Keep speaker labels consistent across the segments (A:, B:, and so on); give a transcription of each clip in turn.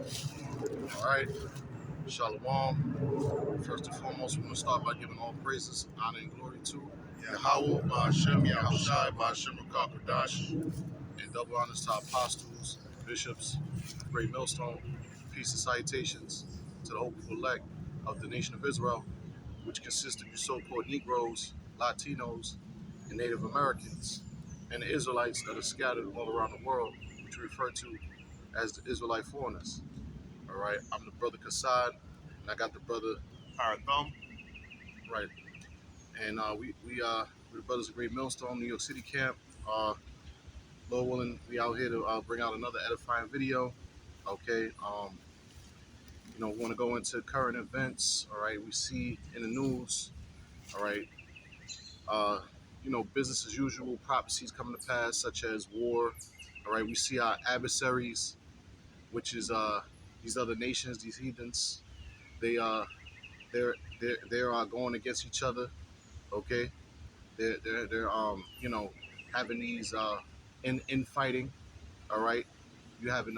A: All right, Shalom. First and foremost, we want to start by giving all praises, honor, and glory to Yahweh, Ba'Hashem, Yahushai, Ba'Hashem, Rakakadash, and double honors to our apostles, bishops, great millstone, peace and salutations to the hopeful elect of the nation of Israel, which consists of you so-called Negroes, Latinos, and Native Americans, and the Israelites that are scattered all around the world, which we refer to as the Israelite foreigners. All right, I'm the brother Kassad, and I got the brother
B: Thumb.
A: right, and we're the brothers of Great Millstone, New York City camp. Lord willing, we out here to bring out another edifying video. Okay, we want to go into current events. All right, we see in the news. All right, uh, business as usual, prophecies coming to pass, such as war. All right, we see our adversaries, which is these other nations, these heathens. They they're going against each other. Okay, they're having these infighting. All right, you having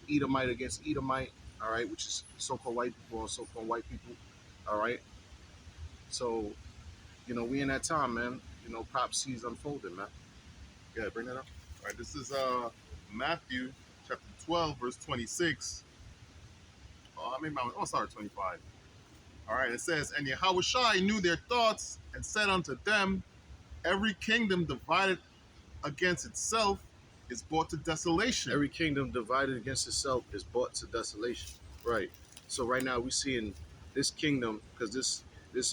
A: Edomite against Edomite. All right, which is so-called white people or so-called white people. All right, so we in that time, man. Prophecies unfolding, man. Yeah, bring that up.
B: All right, this is Matthew chapter 12, verse 26. I'll start at 25. All right, it says, "And Yahushai knew their thoughts and said unto them, Every kingdom divided against itself is brought to desolation."
A: Every kingdom divided against itself is brought to desolation. Right. So right now we see in this kingdom, because this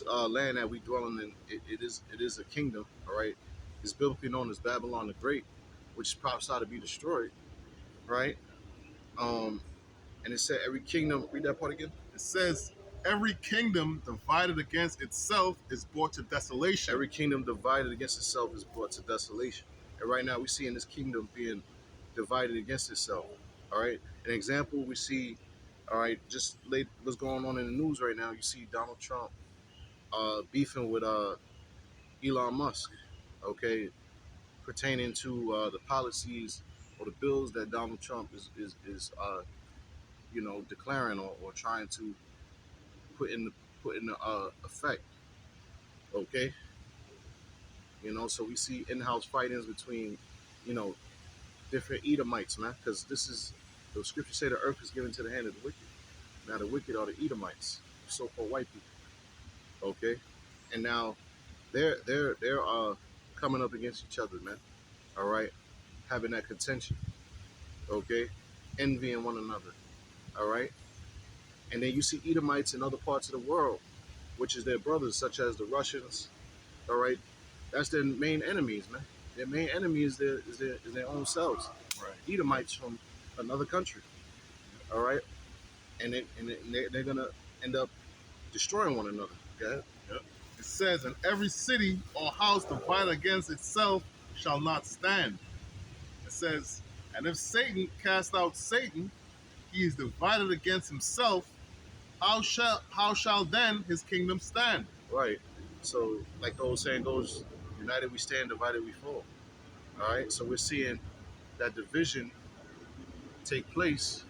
A: land that we dwelling in, it is a kingdom. All right. It's biblically known as Babylon the Great, which is prophesied to be destroyed. Right. Um, and it said every kingdom. Read that part again.
B: It says, "Every kingdom divided against itself is brought to desolation."
A: Every kingdom divided against itself is brought to desolation. And right now we see in this kingdom being divided against itself. All right. An example we see, all right, just late what's going on in the news right now. You see Donald Trump beefing with Elon Musk, okay, pertaining to the policies or the bills that Donald Trump is declaring or trying to put in the effect. Okay. So we see in-house fightings between, you know, different Edomites, man, because this is the scripture say the earth is given to the hand of the wicked. Now the wicked are the Edomites, so-called white people. Okay, and now they're coming up against each other, man. All right, having that contention. Okay, envying one another. All right, and then you see Edomites in other parts of the world, which is their brothers, such as the Russians. All right, that's their main enemies, man. Their main enemy is their own selves.
B: Right.
A: Edomites from another country. All right, and they're gonna end up destroying one another. Okay.
B: Yep. It says, "And every city or house divided against itself shall not stand." It says, "And if Satan cast out Satan, he is divided against himself. How shall then his kingdom stand?"
A: Right. So, like the old saying goes, united we stand, divided we fall. All right. So we're seeing that division take place.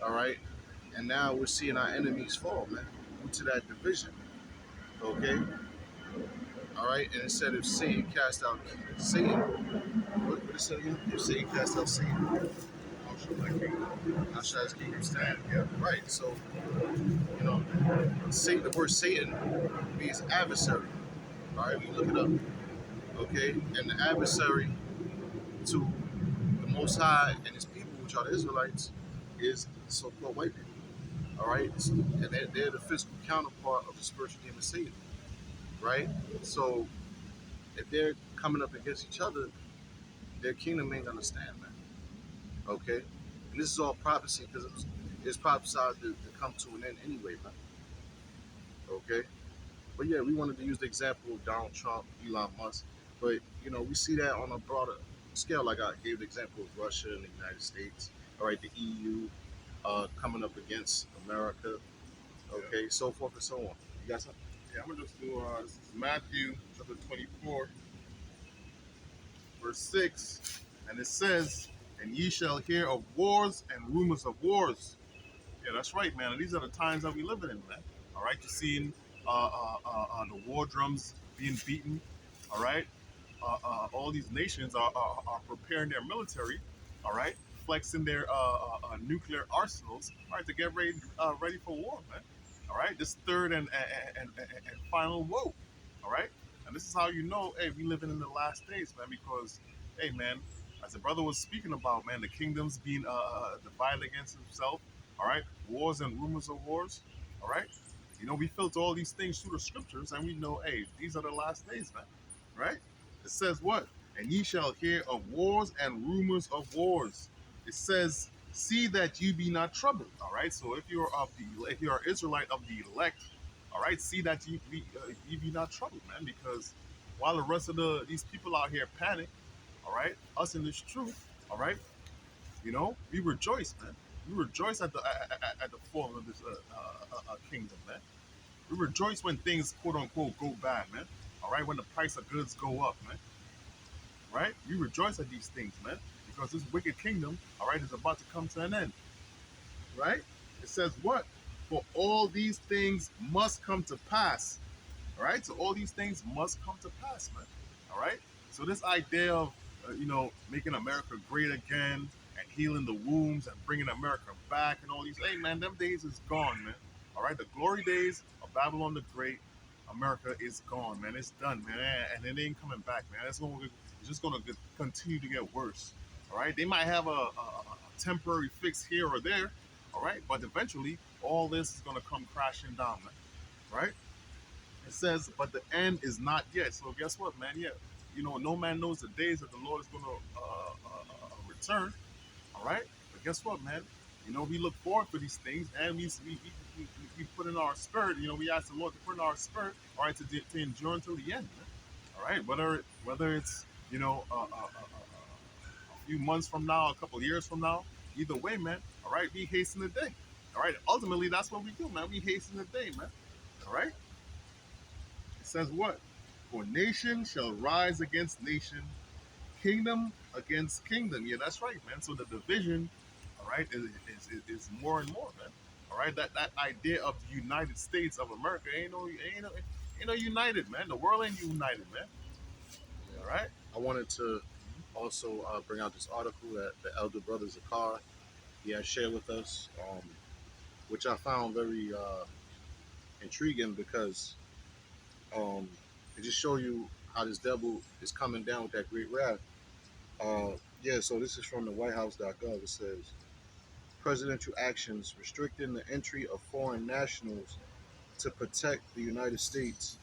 A: All right. And now we're seeing our enemies fall, man, due to that division. Okay. All right. And it said if Satan cast out Satan, what it said again? If Satan cast out Satan, how shall his kingdom stand? Yeah. Right. So, Satan, the word Satan means adversary. All right. We look it up. Okay. And the adversary to the Most High and his people, which are the Israelites, is the so-called white people. All right, and they're the physical counterpart of the spiritual demon Satan. Right. So if they're coming up against each other, their kingdom ain't gonna stand, man. Okay, and this is all prophecy because it's prophesied to come to an end anyway, man. Okay, but yeah, we wanted to use the example of Donald Trump, Elon Musk, but we see that on a broader scale. Like I gave the example of Russia and the United States. All right, the EU coming up against America. Okay, so forth and so on. You got something?
B: Yeah, I'm going to just do this is Matthew chapter 24, verse 6. And it says, "And ye shall hear of wars and rumors of wars. Yeah, that's right, man. And these are the times that we live in, man. All right, you're seeing the war drums being beaten. All right, all these nations are preparing their military. All right, flexing their nuclear arsenals. All right, to get ready for war, man. All right, this third and final woe. All right, and this is how you know, hey, we living in the last days, man. Because, hey, man, as the brother was speaking about, man, the kingdoms being divided against himself. All right, wars and rumors of wars. All right, you know, we filter all these things through the scriptures, and we know, hey, these are the last days, man. Right? It says what? And ye shall hear of wars and rumors of wars. It says, see that you be not troubled. All right. So if you're an Israelite of the elect, all right, see that you be not troubled, man, because while the rest of these people out here panic, all right, us in this truth, all right, you know, we rejoice, man. We rejoice at the fall of this kingdom, man. We rejoice when things quote unquote go bad, man. All right, when the price of goods go up, man. Right? We rejoice at these things, man, because this wicked kingdom, all right, is about to come to an end. Right? It says what? For all these things must come to pass. All right, so all these things must come to pass, man. All right, so this idea of making America great again and healing the wounds and bringing America back and all these, hey man, them days is gone, man. All right, the glory days of Babylon the Great, America is gone, man. It's done, man, and it ain't coming back, man. It's just gonna continue to get worse. All right, they might have a temporary fix here or there, all right, but eventually all this is gonna come crashing down, man. Right? It says, but the end is not yet. So guess what, man? Yeah, no man knows the days that the Lord is going to return. All right, but guess what, man? You know, we look forward for these things, and we put in our spirit. You know, we ask the Lord to put in our spirit, all right, to endure until the end. Man. All right, whether it's a few months from now, a couple of years from now, either way, man. All right, we hasten the day. All right, ultimately, that's what we do, man. We hasten the day, man. All right. It says what? For nation shall rise against nation, kingdom against kingdom. Yeah, that's right, man. So the division, all right, is more and more, man. All right, that idea of the United States of America ain't no united, man. The world ain't united, man.
A: Yeah.
B: All right.
A: I wanted to also bring out this article that the elder brother Zakar he has shared with us, which I found very intriguing because um, it just show you how this devil is coming down with that great wrath. Yeah, so this is from the WhiteHouse.gov. It says presidential actions restricting the entry of foreign nationals to protect the United States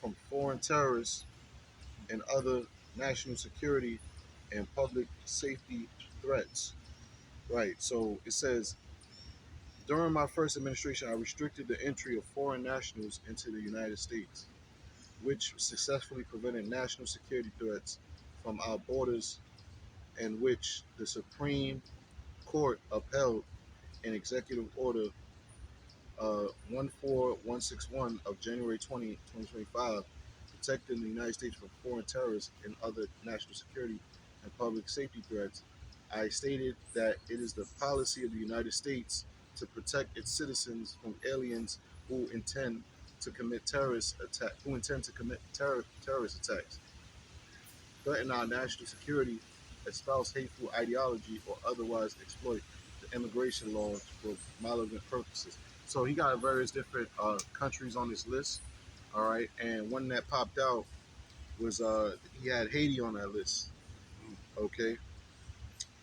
A: from foreign terrorists and other national security and public safety threats. Right. So it says during my first administration, I restricted the entry of foreign nationals into the United States, which successfully prevented national security threats from our borders, and which the Supreme Court upheld an executive order 14161 of January 20, 2025, protecting the United States from foreign terrorists and other national security and public safety threats. I stated that it is the policy of the United States to protect its citizens from aliens who intend to commit terrorist attacks, threaten our national security, espouse hateful ideology, or otherwise exploit the immigration laws for malevolent purposes. So he got various different countries on his list. All right, and one that popped out was he had Haiti on that list. Okay,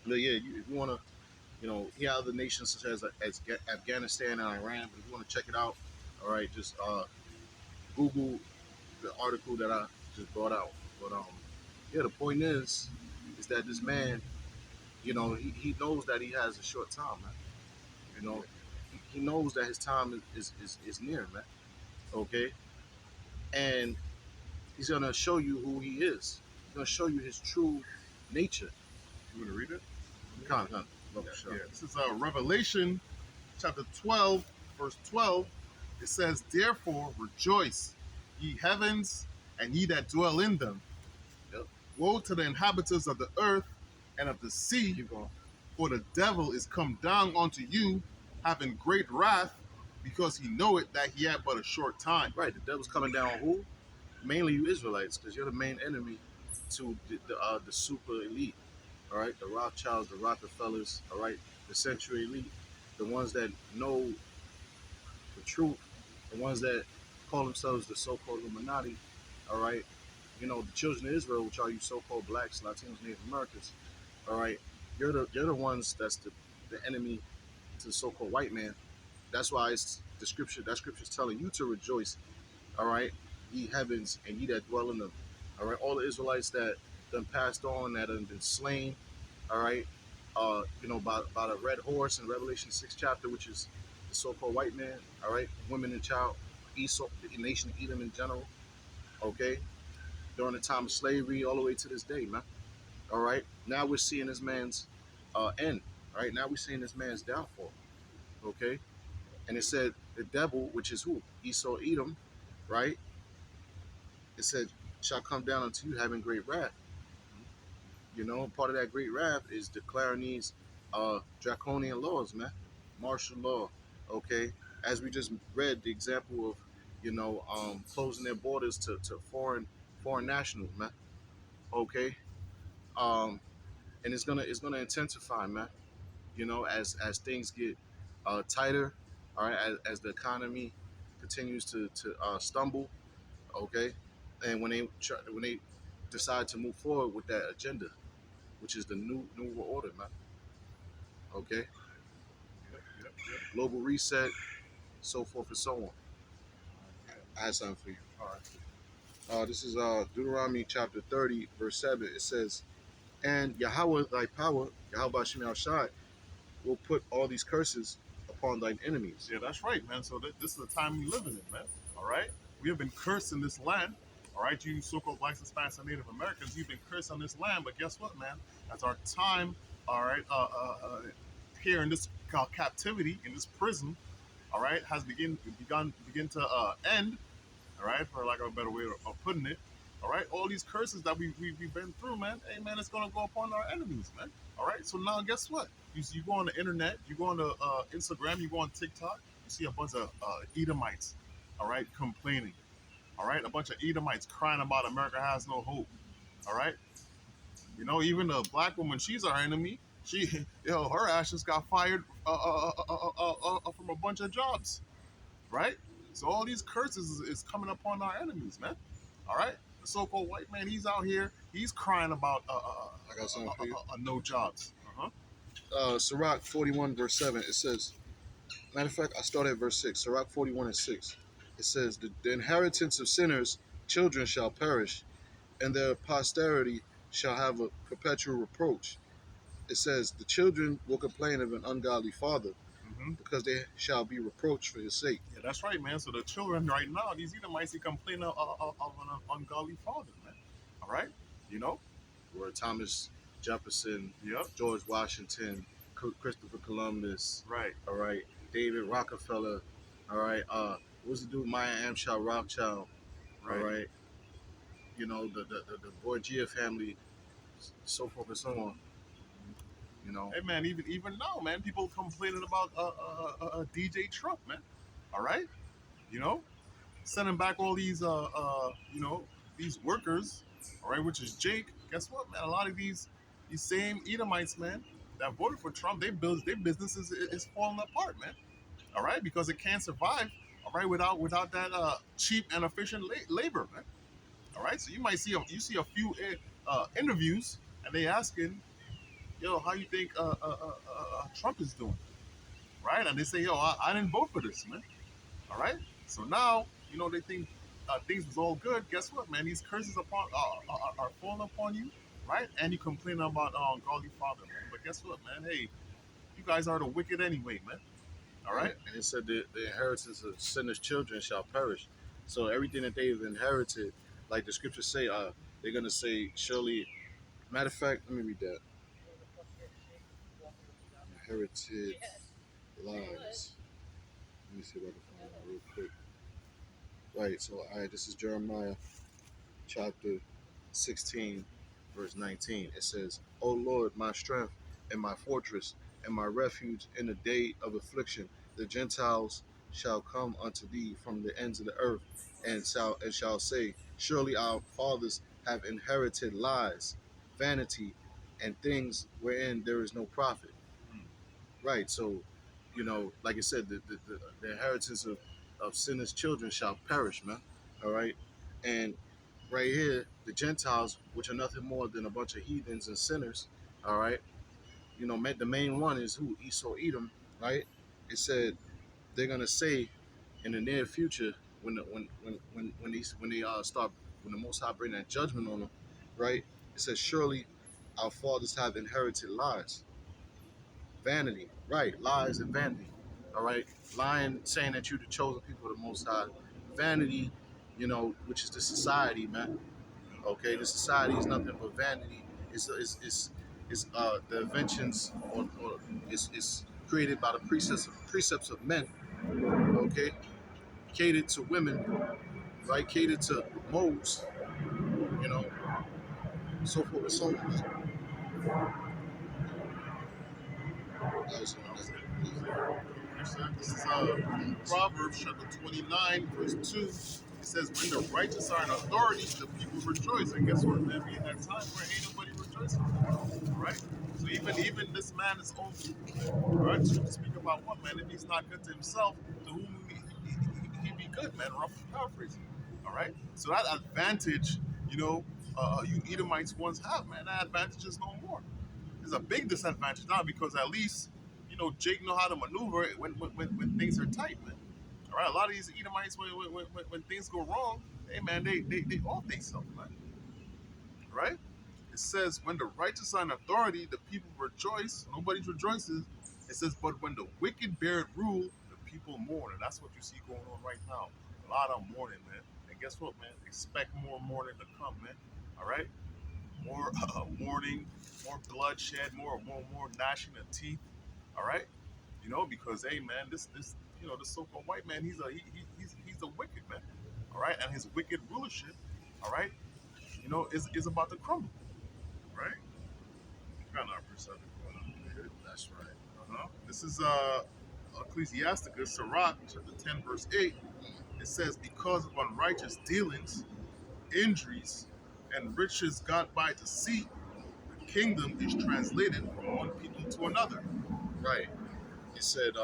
A: but yeah, if you want to, he had other nations such as Afghanistan and Iran. But if you want to check it out, all right, just Google the article that I just brought out. But yeah, the point is that this man, he knows that he has a short time, man. You know, he knows that his time is near, man. Okay, and he's gonna show you who he is. He's gonna show you his true nature.
B: You want to read it?
A: Come on, love
B: Yeah,
A: the show.
B: yeah. This is Revelation chapter 12, verse 12. It says, therefore rejoice, ye heavens, and ye that dwell in them.
A: Yep.
B: Woe to the inhabitants of the earth and of the sea,
A: Keep going.
B: for the devil is come down unto you, having great wrath, because he know it that he had but a short time.
A: Right, the devil's coming down on who? Mainly you Israelites, because you're the main enemy to the super elite. All right, the Rothschilds, the Rockefellers. All right, the Century Elite, the ones that know the truth, the ones that call themselves the so-called Illuminati. All right, the children of Israel, which are you so-called blacks, Latinos, Native Americans. All right, you're the ones that's the enemy to the so-called white man. That's why it's the scripture. That scripture is telling you to rejoice. All right, ye heavens and ye that dwell in them. All right, all the Israelites that then passed on, that have been slain. All right, by the red horse in Revelation 6 chapter, which is the so-called white man. All right, women and child, Esau, the nation of Edom in general. Okay, during the time of slavery, all the way to this day, man. All right, now we're seeing this man's end. All right, now we're seeing this man's downfall. Okay, and it said the devil, which is who? Esau, Edom, right? It said, shall come down unto you having great wrath. Part of that great wrath is declaring these draconian laws, man. Martial law, okay? As we just read the example of, closing their borders to foreign nationals, man. Okay? Um, and it's gonna intensify, man. As things get tighter, all right, as the economy continues to stumble, okay, and when they decide to move forward with that agenda, which is the new world order, man. Okay,
B: Yep, yep, yep.
A: global reset, so forth and so on. I had something for you.
B: All right.
A: This is Deuteronomy chapter 30, verse 7. It says, "And Yahweh thy power, Yahweh Shem Shai, will put all these curses upon thine enemies."
B: Yeah, that's right, man. So this is the time we living in, man. All right, we have been cursed in this land. All right, you so-called whites, Hispanics, and Native Americans, you've been cursed on this land. But guess what, man? As our time, all right, here in this captivity, in this prison, all right, has begin to end. All right, for lack of a better way of putting it. All right, all these curses that we've been through, man. Hey, man, it's gonna go upon our enemies, man. All right, so now guess what? You go on the internet, you go on the Instagram, you go on TikTok, you see a bunch of Edomites, all right, complaining. All right, a bunch of Edomites crying about America has no hope. All right, even the black woman, she's our enemy. She, her ass just got fired from a bunch of jobs, right? So all these curses is coming upon our enemies, man. All right, the so-called white man, he's out here, he's crying about
A: I got something for you.
B: no jobs.
A: Sirach 41, verse 7. It says, matter of fact, I start at verse 6. Sirach 41 and 6. It says, the inheritance of sinners, children shall perish, and their posterity shall have a perpetual reproach. It says, the children will complain of an ungodly father,
B: Mm-hmm.
A: because they shall be reproached for his sake.
B: Yeah, that's right, man. So the children right now, these Edomites, they complain of an ungodly father, man. All right, you know.
A: Where Thomas Jefferson,
B: Yep.
A: George Washington, Christopher Columbus,
B: Right.
A: all right, David Rockefeller, all right, what's the dude, Maya Angelou Rothschild, all
B: Right.
A: right, the Borgia family, so forth and so on, you know.
B: Hey, man. Even now, man, people complaining about DJ Trump, man. All right. You know, sending back all these these workers, all right, which is Jake. Guess what, man? A lot of these same Edomites, man, that voted for Trump, their business is falling apart, man. All right, because it can't survive, all right, without that cheap and efficient labor, man. All right, so you see a few interviews, and they asking, yo, how you think Trump is doing, right? And they say, yo, I didn't vote for this, man. All right. So now, they think things was all good. Guess what, man? These curses are falling upon you, right? And you complain about godly father, man. But guess what, man? Hey, you guys are the wicked anyway, man. All right.
A: And it said the inheritance of sinners' children shall perish. So everything that they've inherited, like the scriptures say, they're gonna say surely. Matter of fact, let me read that. Inherited lives. Let me see if I can find that real quick. Right. So, all right, this is Jeremiah chapter 16, verse 19. It says, "O Lord, my strength and my fortress, and my refuge in the day of affliction. The Gentiles shall come unto thee from the ends of the earth, and shall say, Surely our fathers have inherited lies, vanity, and things wherein there is no profit.
B: Mm.
A: Right. So, like I said, the inheritance of sinners' children shall perish, man. All right. And right here, the Gentiles, which are nothing more than a bunch of heathens and sinners, all right. The main one is who? Esau, Edom, right? It said they're gonna say in the near future when the, when they start when the Most High bring that judgment on them, right? It says surely our fathers have inherited lies, vanity, right? Lies and vanity, all right. Lying, saying that you're the chosen people of the Most High. Vanity, which is the society, man. Okay, the society is nothing but vanity. It's the inventions or it's created by the precepts of men. Okay, catered to women, right? Catered to moles, you know, so forth and so on. That was
B: That
A: on
B: was it.
A: that.
B: That was it. This is Proverbs chapter 29, verse 2. It says, When the righteous are in authority, the people rejoice. And guess what, man? We in that time where ain't nobody rejoicing. All right? So even this man is own people, man. All right? So to speak about what, man? If he's not good to himself, to whom he be good, man? Roughly paraphrasing. All right? So that advantage, you Edomites once have, man, that advantage is no more. There's a big disadvantage now because at least Jake know how to maneuver it when things are tight, man. All right, a lot of these Edomites when things go wrong, hey man, they off themselves, man. All right. It says when the righteous are in authority, the people rejoice. Nobody rejoices. It says, but when the wicked bear rule, the people mourn, and that's what you see going on right now. A lot of mourning, man. And guess what, man? Expect more mourning to come, man. All right. More mourning, more bloodshed, more gnashing of teeth. All right, because hey, man, this so-called white man, he's a wicked man. All right, and his wicked rulership, all right, is about to crumble. Right, kind of perceptive going on here.
A: That's right.
B: Uh-huh. This is Ecclesiasticus, Sirach, chapter 10, verse 8. It says, because of unrighteous dealings, injuries, and riches got by deceit, kingdom is translated from one people to another.
A: Right. It said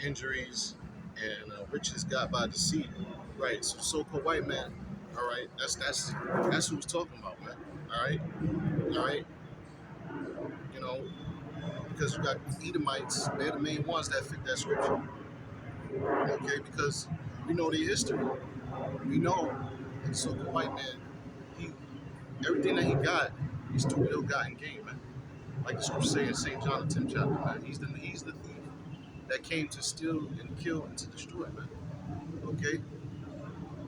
A: injuries and riches got by deceit. Right. So so-called white man. All right. That's who was talking about, man. All right. All right. You know, because you got Edomites. They're the main ones that fit that scripture. Okay. Because we know their history. We know that the so-called white man, he everything that he got is through ill-gotten gain, man. Like the scripture say in St. John the 10th chapter, man. He's the thief that came to steal and kill and to destroy, man. Okay?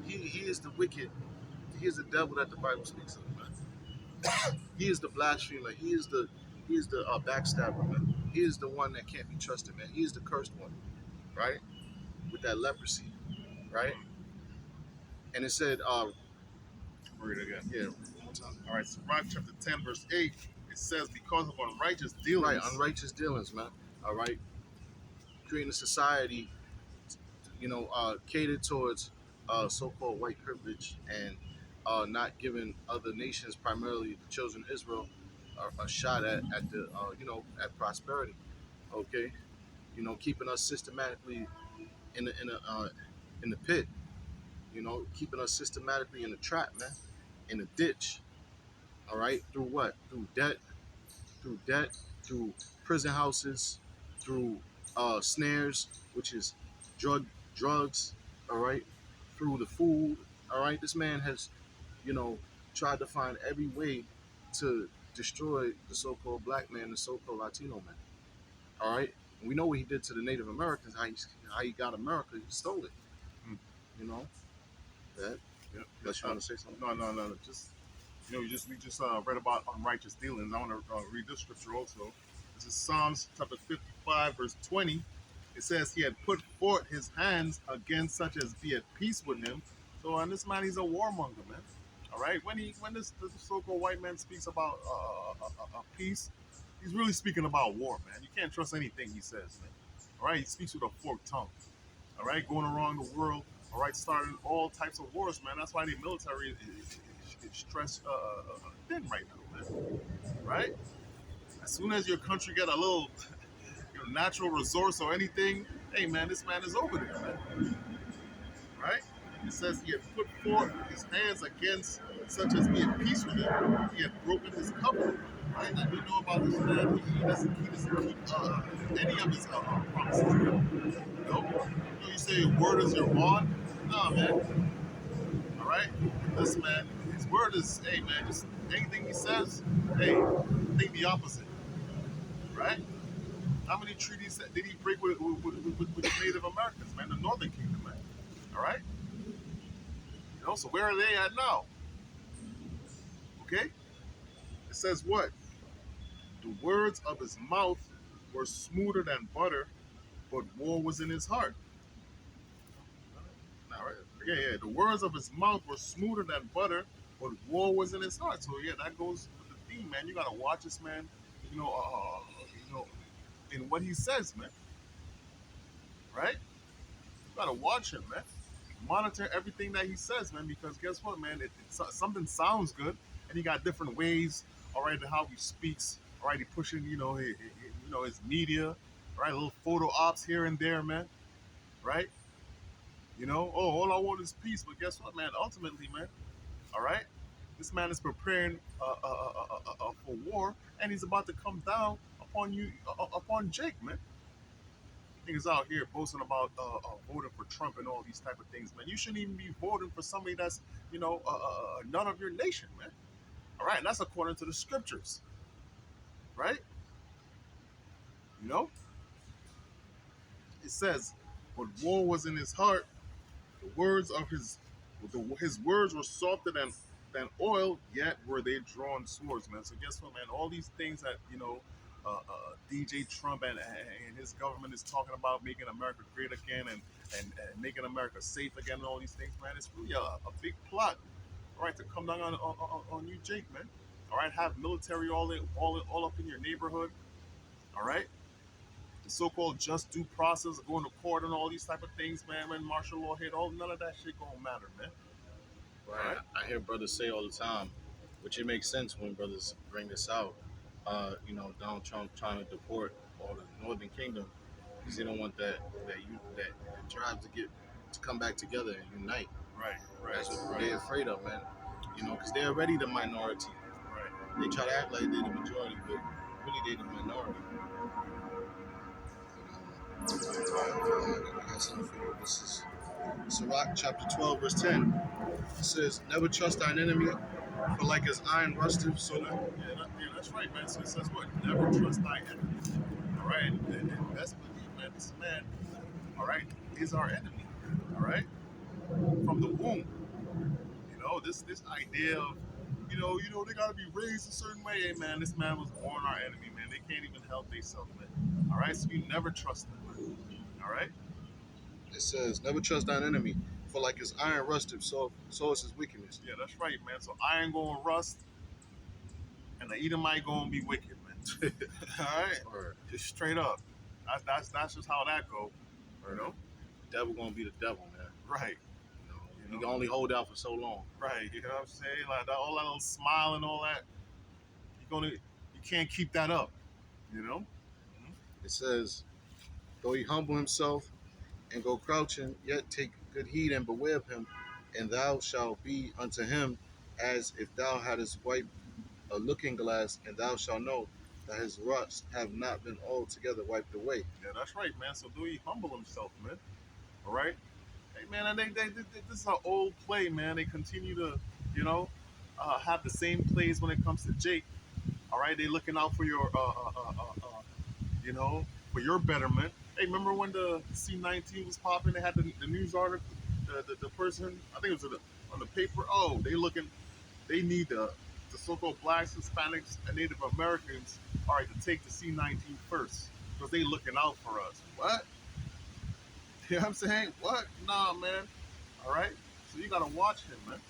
A: He is the wicked. He is the devil that the Bible speaks of, man. He is the blasphemer. He is the backstabber, man. He is the one that can't be trusted, man. He is the cursed one, right? With that leprosy, right? And it said,
B: Read it again.
A: yeah, one more time.
B: All right, Sirach chapter 10, verse 8, it says, because of unrighteous
A: Right,
B: dealings.
A: unrighteous dealings, man. All right, creating a society, catered towards so-called white privilege and not giving other nations, primarily the children of Israel, a shot at the at prosperity. Okay, keeping us systematically in the pit. Keeping us systematically in the trap, man, in the ditch. All right, through what? Through debt, through prison houses, through snares, which is drugs. All right, through the food. All right, this man has, you know, tried to find every way to destroy the so-called black man, the so-called Latino man. All right, and we know what he did to the Native Americans, how he got America. He stole it.
B: Hmm.
A: You know that.
B: Yeah, yeah.
A: Unless you want to say something.
B: No, no, no, no. Just we just read about unrighteous dealings. I want to read this scripture also. This is Psalms chapter 55, verse 20. It says, he had put forth his hands against such as be at peace with him. So, and this man, he's a warmonger, man. All right. When this so-called white man speaks about peace, He's really speaking about war, man. You can't trust anything he says, man. All right, he speaks with a forked tongue. All right, going around the world. All right, starting all types of wars, man. That's why the military is stressed thin right now, man. Right? As soon as your country get a little natural resource or anything, hey, man, this man is over there, man. Right? It says he had put forth his hands against such as be at peace with him. He had broken his covenant. Right? And we know about this man. He doesn't keep any of his promises. No? You say your word is your bond? Nah, man. All right? This man, his word is, hey, man, just anything he says, hey, think the opposite. Right? How many treaties did he break with the Native Americans, man? The Northern Kingdom, man. All right? So where are they at now? Okay? It says what? The words of his mouth were smoother than butter, but war was in his heart. All right. Yeah. The words of his mouth were smoother than butter, but war was in his heart. So yeah, that goes with the theme, man. You gotta watch this man. You know, you know, in what he says, man. Right? You gotta watch him, man. Monitor everything that he says, man. Because guess what, man? Something sounds good, and he got different ways. All right, how he speaks. All right, he pushing, his media. All right, little photo ops here and there, man. Right? All I want is peace. But guess what, man? Ultimately, man. All right, this man is preparing for war, and he's about to come down upon you, upon Jake, man. Niggas out here boasting about voting for Trump and all these type of things, man. You shouldn't even be voting for somebody that's, none of your nation, man. All right, and that's according to the scriptures, right? You know, it says, "But war was in his heart. The words of his words were softer than oil, yet were they drawn swords, man." So guess what, man? All these things that DJ Trump and his government is talking about making America great again and making America safe again and all these things, man. It's really a big plot, all right, to come down on you, Jake, man. All right, have military all up in your neighborhood, all right. The so-called just due process of going to court and all these type of things, man. When martial law hit, all none of that shit gonna matter, man. All
A: Right.
B: right.
A: I hear brothers say all the time, which it makes sense when brothers bring this out. Donald Trump trying to deport all the Northern Kingdom because they don't want that the tribes to come back together and unite.
B: Right.
A: That's
B: Right.
A: what
B: Right.
A: they're afraid of, man. Because they're already the minority.
B: Right.
A: They try to act like they're the majority, but really they're the minority. I got something for you. This is Sirach chapter 12, verse 10. It says, "Never trust thine enemy, for like as iron rusteth, so."
B: Yeah, that's right, man. So it says what? Never trust thy enemy. All right. And best believe, man, this man, all right, is our enemy. All right. From the womb. This idea of, they gotta be raised a certain way. Hey, man, this man was born our enemy, man. They can't even help themselves, man. All right. So you never trust them, man. All right.
A: It says, "Never trust thine enemy, for like as iron rusteth, so is his wickedness."
B: Yeah, that's right, man. So iron gonna rust, and the Edomite gonna be wicked, man. All right,
A: Or,
B: just straight up. That's just how that go. You
A: or
B: know,
A: the devil gonna be the devil, man.
B: right?
A: You know,
B: You
A: he
B: know,
A: can only hold out for so long.
B: right. You know what I'm saying? Like that, all that little smile and all that. You can't keep that up. You know. Mhm.
A: It says, "Though he humble himself and go crouching, yet take good heed and beware of him, and thou shalt be unto him as if thou hadst wiped a looking glass, and thou shalt know that his rust have not been altogether wiped away."
B: Yeah, that's right, man. So do he humble himself, man? All right. Hey, man, and this is an old play, man. They continue to, you know, have the same plays when it comes to Jake. All right, they looking out for your, you know, for your betterment. Hey, remember when the C-19 was popping? They had the news article, the person, I think it was on the paper. Oh, they need the so-called blacks, Hispanics, and Native Americans, all right, to take the C-19 first because they looking out for us. What? You know what I'm saying? What? Nah, man. All right. So you gotta watch him, man.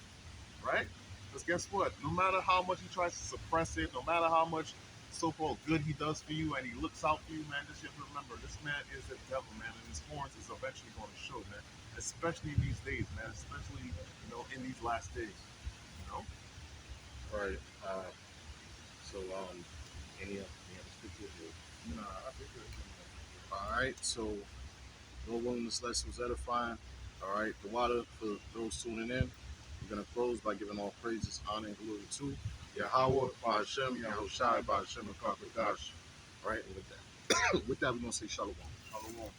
B: Right? Because guess what? No matter how much he tries to suppress it, no matter how much so-called good he does for you and he looks out for you, man, just you have to remember this man is the devil, man, and his horns is eventually going to show, man. Especially in these days, man. Especially in these last days. You know.
A: Right. So, any other scriptures?
B: Nah, I think
A: All right. So, Lord willing, this lesson was edifying. All right. The water for those tuning in. We're gonna close by giving all praises, honor, and glory to Yahweh, Hashem, Yahushai, Hashem, and Kakadash. All right. And with that, we're gonna say shalom.
B: Shalom.